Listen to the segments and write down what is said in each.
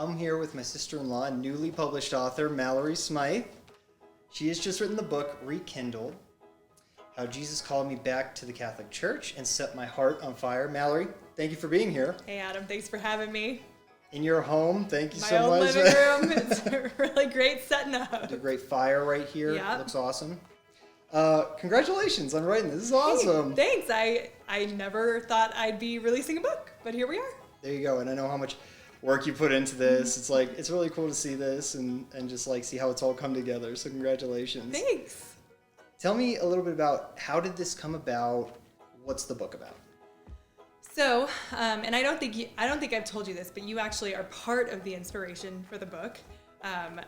I'm here with my sister-in-law, newly published author, Mallory Smyth. She has just written the book, Rekindled, How Jesus Called Me Back to the Catholic Church and Set My Heart on Fire. Mallory, thank you for being here. Hey, Adam, thanks for having me. In your home, thank you My so own much. living room. It's a really great setting up. There's a great fire right here. Yep. It looks awesome. Congratulations on writing this. This is awesome. Hey, thanks. I never thought I'd be releasing a book, but here we are. There you go. And I know how much work you put into this. It's like, it's really cool to see this and just like see how it's all come together. So congratulations. Thanks. Tell me a little bit about how did this come about? What's the book about? So, and I don't think I've told you this, but you actually are part of the inspiration for the book. A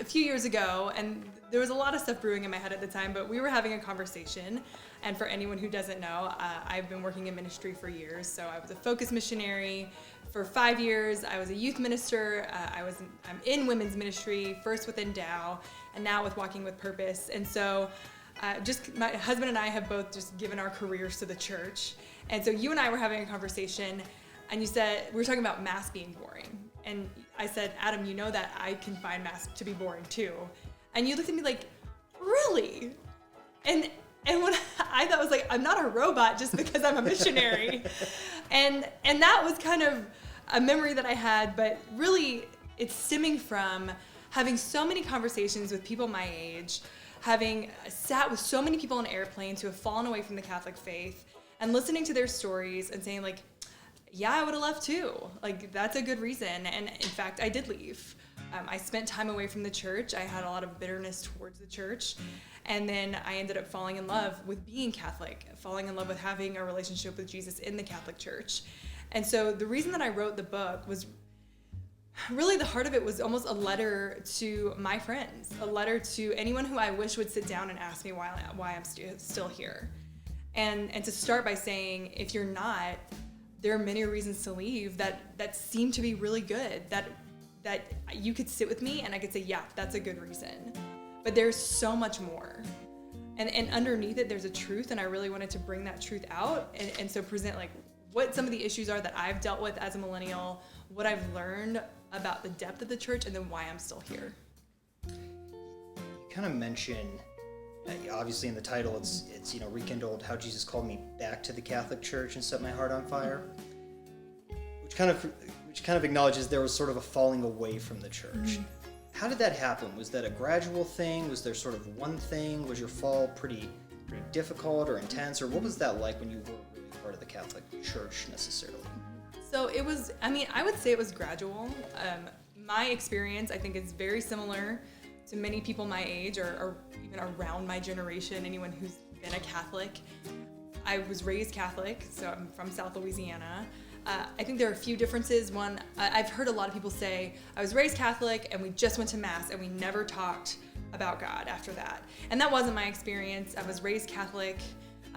few years ago, and there was a lot of stuff brewing in my head at the time, but we were having a conversation. And for anyone who doesn't know, I've been working in ministry for years. So I was a focus missionary for 5 years. I was a youth minister. I'm in women's ministry, first with Endow, and now with Walking with Purpose. And so my husband and I have both just given our careers to the church. And so you and I were having a conversation, and you said, we were talking about Mass being boring. And I said, Adam, you know that I can find Mass to be boring too. And you looked at me like, really? And what I thought was like, I'm not a robot just because I'm a missionary. and that was kind of a memory that I had, but really it's stemming from having so many conversations with people my age, having sat with so many people on airplanes who have fallen away from the Catholic faith, and listening to their stories and saying like, yeah, I would have left too. Like, that's a good reason. And in fact, I did leave. I spent time away from the church. I had a lot of bitterness towards the church. And then I ended up falling in love with being Catholic, falling in love with having a relationship with Jesus in the Catholic Church. And so the reason that I wrote the book was really the heart of it was almost a letter to my friends, a letter to anyone who I wish would sit down and ask me why I'm still here. And to start by saying, if you're not, there are many reasons to leave that seem to be really good, that you could sit with me and I could say, yeah, that's a good reason. But there's so much more. And underneath it, there's a truth, and I really wanted to bring that truth out and so present like what some of the issues are that I've dealt with as a millennial, what I've learned about the depth of the church, and then why I'm still here. You kind of mentioned, obviously in the title, it's Rekindled, How Jesus Called Me Back to the Catholic Church and Set My Heart on Fire, which kind of acknowledges there was sort of a falling away from the church. Mm-hmm. How did that happen? Was that a gradual thing? Was there sort of one thing? Was your fall pretty difficult or intense? Or what was that like when you were really part of the Catholic Church necessarily? So it was, I would say it was gradual. My experience, I think, is very similar to many people my age or even around my generation, anyone who's been a Catholic. I was raised Catholic, so I'm from South Louisiana. I think there are a few differences. One, I've heard a lot of people say, I was raised Catholic and we just went to Mass and we never talked about God after that. And that wasn't my experience. I was raised Catholic.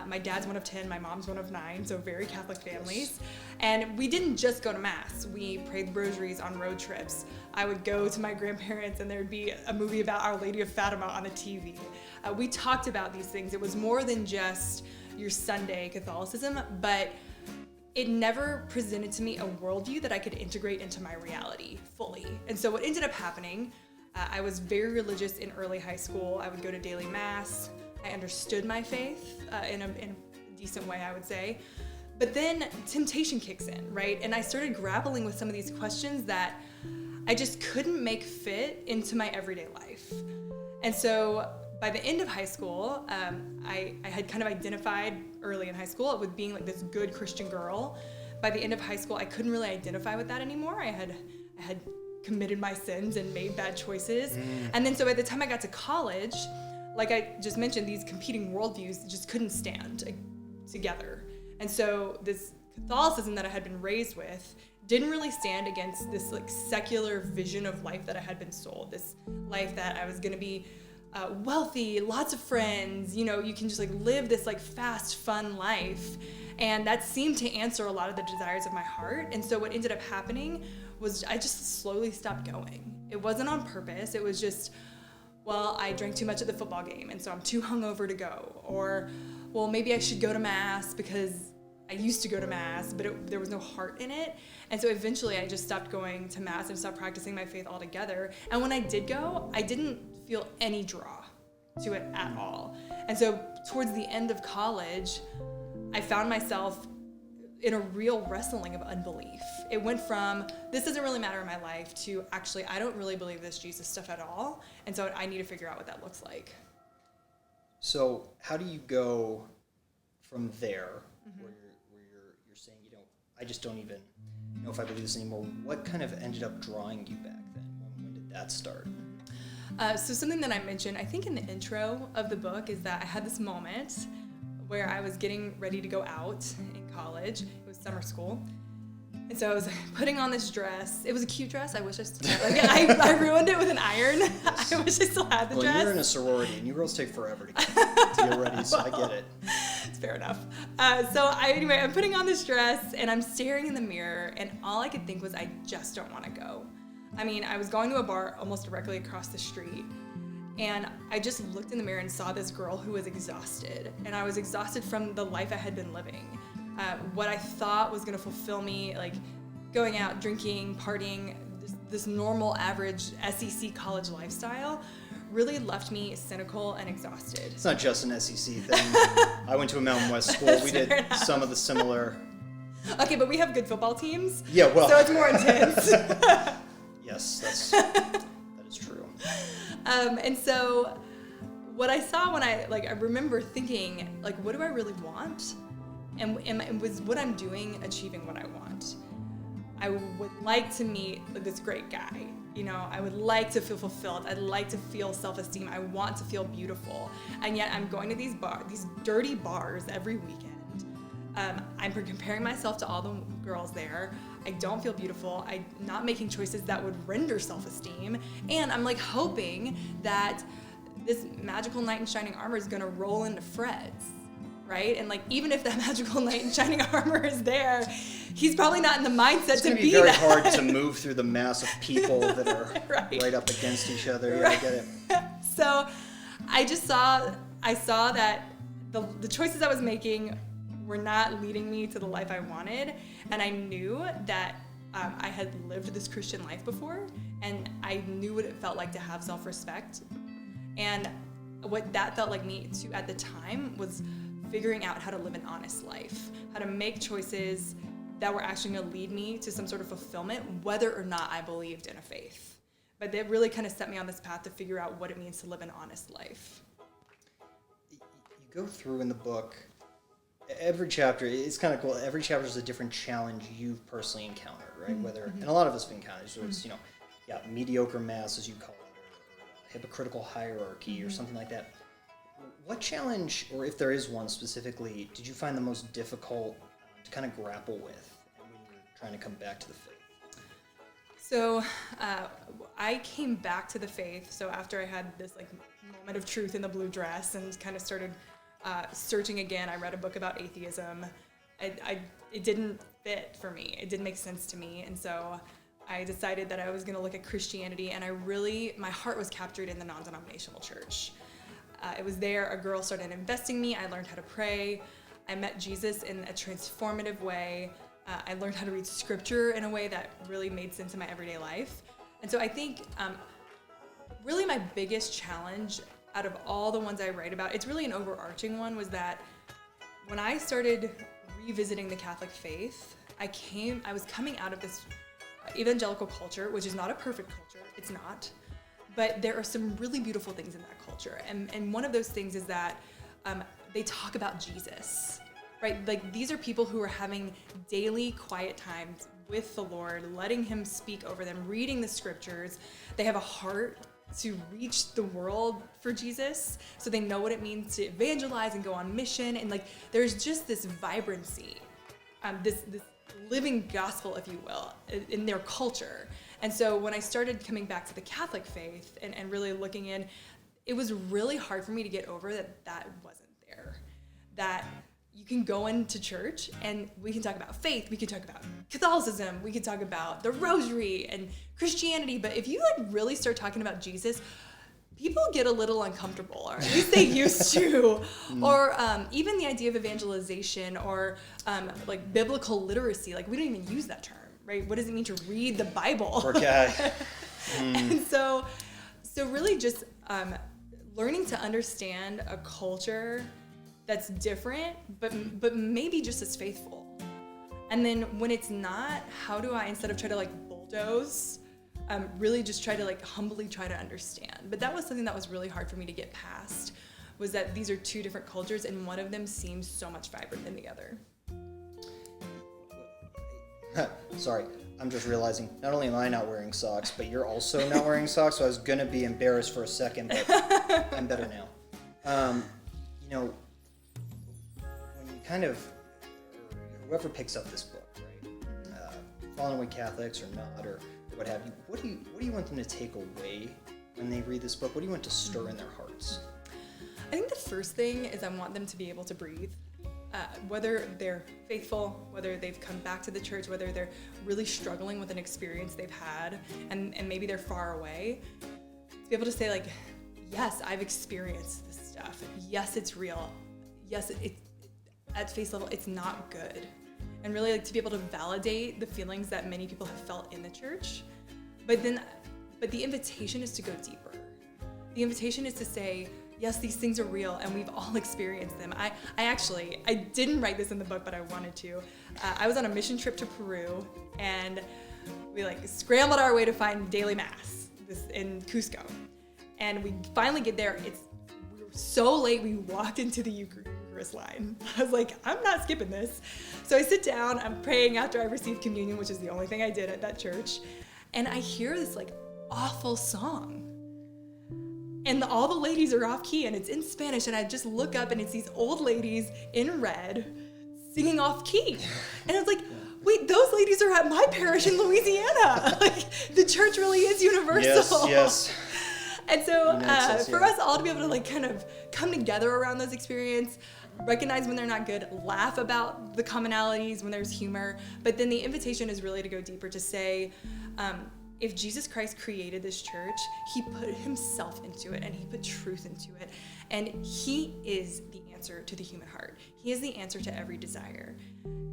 My dad's one of 10, my mom's one of 9, so very Catholic families. And we didn't just go to Mass. We prayed rosaries on road trips. I would go to my grandparents and there'd be a movie about Our Lady of Fatima on the TV. We talked about these things. It was more than just your Sunday Catholicism, but it never presented to me a worldview that I could integrate into my reality fully. And so what ended up happening, I was very religious in early high school. I would go to daily Mass. I understood my faith in a decent way, I would say. But then temptation kicks in, right? And I started grappling with some of these questions that I just couldn't make fit into my everyday life. And so by the end of high school, I had kind of identified early in high school with being like this good Christian girl. By the end of high school, I couldn't really identify with that anymore. I had committed my sins and made bad choices. And then so by the time I got to college, like I just mentioned, these competing worldviews just couldn't stand together. And so this Catholicism that I had been raised with didn't really stand against this like secular vision of life that I had been sold, this life that I was gonna be wealthy, lots of friends, you can just like live this like fast, fun life. And that seemed to answer a lot of the desires of my heart. And so what ended up happening was I just slowly stopped going. It wasn't on purpose. It was just, well, I drank too much at the football game and so I'm too hungover to go. Or, well, maybe I should go to Mass because I used to go to Mass, but there was no heart in it. And so eventually I just stopped going to Mass and stopped practicing my faith altogether. And when I did go, I didn't feel any draw to it at all. And so towards the end of college, I found myself in a real wrestling of unbelief. It went from, this doesn't really matter in my life, to actually, I don't really believe this Jesus stuff at all. And so I need to figure out what that looks like. So how do you go from there, where you're saying, I just don't even know if I believe this anymore? What kind of ended up drawing you back then? When did that start? So something that I mentioned, I think in the intro of the book, is that I had this moment where I was getting ready to go out in college. It was summer school. And so I was putting on this dress. It was a cute dress. I wish I still had it. I ruined it with an iron. Yes. I wish I still had the dress. Well, you're in a sorority, and you girls take forever to get ready, so I get it. It's fair enough. Anyway, I'm putting on this dress, and I'm staring in the mirror, and all I could think was, I just don't want to go. I mean, I was going to a bar almost directly across the street, and I just looked in the mirror and saw this girl who was exhausted, and I was exhausted from the life I had been living. What I thought was going to fulfill me, like going out, drinking, partying, this normal, average SEC college lifestyle, really left me cynical and exhausted. It's not just an SEC thing. I went to a Mountain West school. We did some of the similar. Okay, but we have good football teams. Yeah, well. So it's more intense. Yes, that is true. And so what I saw when I remember thinking, what do I really want? And was what I'm doing achieving what I want? I would like to meet this great guy. I would like to feel fulfilled. I'd like to feel self-esteem. I want to feel beautiful. And yet I'm going to these dirty bars every weekend. I'm comparing myself to all the girls there. I don't feel beautiful. I'm not making choices that would render self-esteem. And I'm hoping that this magical knight in shining armor is gonna roll into Fred's, right? And even if that magical knight in shining armor is there, he's probably not in the mindset to be very that. hard to move through the mass of people that are right up against each other. Yeah, I get it. So I saw that the choices I was making were not leading me to the life I wanted. And I knew that I had lived this Christian life before, and I knew what it felt like to have self-respect. And what that felt like me to at the time was figuring out how to live an honest life, how to make choices that were actually going to lead me to some sort of fulfillment, whether or not I believed in a faith. But they really kind of set me on this path to figure out what it means to live an honest life. You go through in the book, every chapter, it's kind of cool, every chapter is a different challenge you've personally encountered, right? And a lot of us have encountered, so it's, mediocre mass, as you call it, or hypocritical hierarchy, or something like that. What challenge, or if there is one specifically, did you find the most difficult to kind of grapple with when you're trying to come back to the faith? So I came back to the faith. So after I had this moment of truth in the blue dress and kind of started searching again, I read a book about atheism. It didn't fit for me. It didn't make sense to me. And so I decided that I was going to look at Christianity, and my heart was captured in the non-denominational church. It was there, a girl started investing me. I learned how to pray. I met Jesus in a transformative way. I learned how to read scripture in a way that really made sense in my everyday life. And so I think really my biggest challenge out of all the ones I write about, it's really an overarching one, was that when I started revisiting the Catholic faith, I was coming out of this evangelical culture, which is not a perfect culture. It's not. But there are some really beautiful things in that culture. And one of those things is that they talk about Jesus, right? These are people who are having daily quiet times with the Lord, letting him speak over them, reading the scriptures. They have a heart to reach the world for Jesus, so they know what it means to evangelize and go on mission. And there's just this vibrancy, this living gospel, if you will, in their culture. And so when I started coming back to the Catholic faith and really looking in, it was really hard for me to get over that wasn't there. That you can go into church and we can talk about faith, we can talk about Catholicism, we can talk about the rosary and Christianity, but if you really start talking about Jesus, people get a little uncomfortable, or at least they used to. Or even the idea of evangelization or like biblical literacy. Like, we don't even use that term, right? What does it mean to read the Bible? Poor guy. And so really just learning to understand a culture that's different, but maybe just as faithful. And then when it's not, how do I, instead of try to like bulldoze, really just try to like humbly try to understand. But that was something that was really hard for me to get past, was that these are two different cultures and one of them seems so much vibrant than the other. Sorry, I'm just realizing, not only am I not wearing socks, but you're also not wearing socks, so I was going to be embarrassed for a second, but I'm better now. You know, when you kind of, whoever picks up this book, right, fallen away Catholics or not, or what have you, what do you want them to take away when they read this book? What do you want to stir in their hearts? I think the first thing is I want them to be able to breathe. Whether they're faithful, whether they've come back to the church, whether they're really struggling with an experience they've had, and maybe they're far away, to be able to say like, yes, I've experienced this stuff. Yes, it's real. Yes, at face level, it's not good. And really like to be able to validate the feelings that many people have felt in the church. But the invitation is to go deeper. The invitation is to say, yes, these things are real and we've all experienced them. I didn't write this in the book, but I wanted to. I was on a mission trip to Peru and we like scrambled our way to find daily mass in Cusco. And we finally get there. We were so late, we walked into the Eucharist line. I was like, I'm not skipping this. So I sit down, I'm praying after I received communion, which is the only thing I did at that church. And I hear this like awful song. And all the ladies are off key and it's in Spanish, and I just look up and it's these old ladies in red singing off key. And I was like, wait, those ladies are at my parish in Louisiana. Like, the church really is universal. Yes. And so for yeah. us all to be able to like kind of come together around those experiences, recognize when they're not good, laugh about the commonalities when there's humor, but then the invitation is really to go deeper, to say, if Jesus Christ created this church, he put himself into it and he put truth into it. And he is the answer to the human heart. He is the answer to every desire.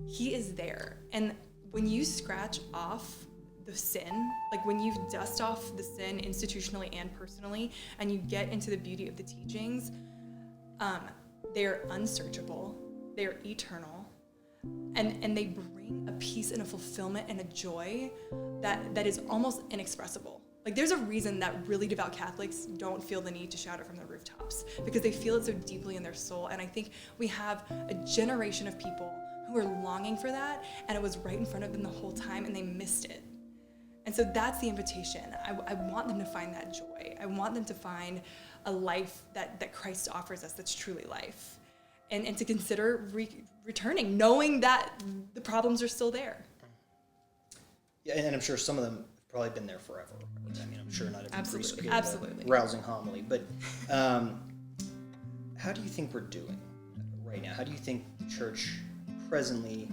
He is there. And when you scratch off the sin, like when you dust off the sin institutionally and personally, and you get into the beauty of the teachings, they're unsearchable, they're eternal, and they bring a peace and a fulfillment and a joy that is almost inexpressible. Like, there's a reason that really devout Catholics don't feel the need to shout it from the rooftops, because they feel it so deeply in their soul. And I think we have a generation of people who are longing for that, and it was right in front of them the whole time, and they missed it. And so that's the invitation. I want them to find that joy. I want them to find a life that Christ offers us that's truly life. And to consider returning, knowing that the problems are still there. Yeah, and I'm sure some of them have probably been there forever. I mean, I'm sure not every priest gave a rousing homily. But how do you think we're doing right now? How do you think the church presently,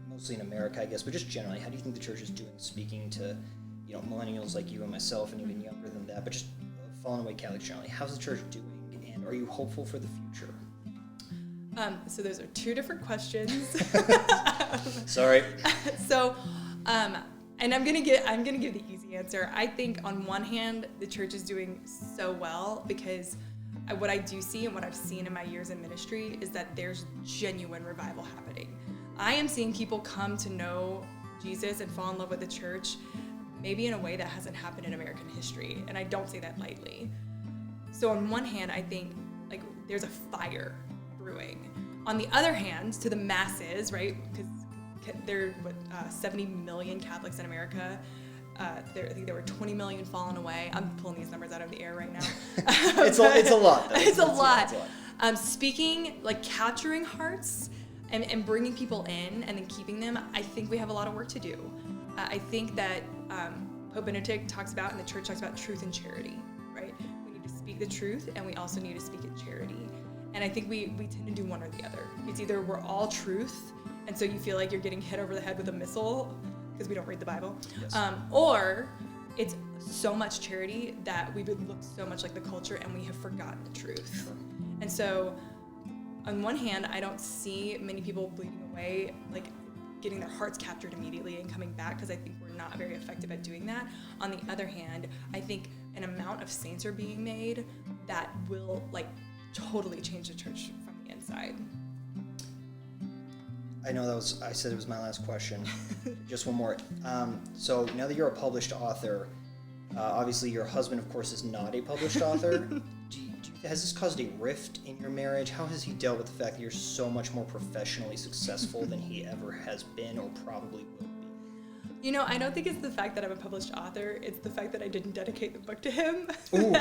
mostly in America, I guess, but just generally, how do you think the church is doing, speaking to, millennials like you and myself, and even younger than that, but just fallen away Catholics generally? How's the church doing, and are you hopeful for the future? So those are two different questions. Sorry. So, and I'm gonna give the easy answer. I think on one hand, the church is doing so well because what I do see and what I've seen in my years in ministry is that there's genuine revival happening. I am seeing people come to know Jesus and fall in love with the church, maybe in a way that hasn't happened in American history, and I don't say that lightly. So on one hand, I think like there's a fire brewing. On the other hand, to the masses, right? Because there are 70 million Catholics in America. I think there were 20 million fallen away. I'm pulling these numbers out of the air right now. It's a lot. Though. It's a lot. Speaking, like capturing hearts and bringing people in and then keeping them, I think we have a lot of work to do. I think that Pope Benedict talks about, and the church talks about, truth and charity, right? We need to speak the truth, and we also need to speak in charity. And I think we tend to do one or the other. It's either we're all truth, and so you feel like you're getting hit over the head with a missile because we don't read the Bible, yes. Or it's so much charity that we would look so much like the culture and we have forgotten the truth. And so on one hand, I don't see many people bleeding away, like getting their hearts captured immediately and coming back, because I think we're not very effective at doing that. On the other hand, I think an amount of saints are being made that will like totally change the church from the inside. I know I said it was my last question. Just one more. So now that you're a published author, obviously your husband, of course, is not a published author. Has this caused a rift in your marriage? How has he dealt with the fact that you're so much more professionally successful than he ever has been or probably will be? You know, I don't think it's the fact that I'm a published author. It's the fact that I didn't dedicate the book to him. Ooh.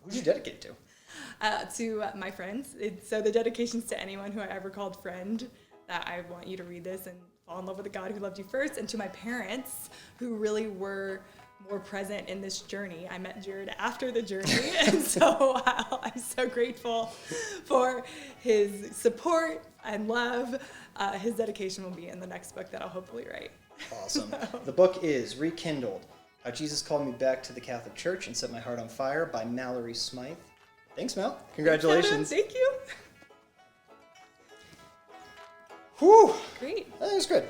Who'd you dedicate it to? To my friends. So the dedication's to anyone who I ever called friend, that I want you to read this and fall in love with the God who loved you first, and to my parents, who really were more present in this journey. I met Jared after the journey, and so I'm so grateful for his support and love. His dedication will be in the next book that I'll hopefully write. Awesome. The book is Rekindled, How Jesus Called Me Back to the Catholic Church and Set My Heart on Fire by Mallory Smyth. Thanks, Mel. Congratulations. Thank you. Whew. Great. That was good.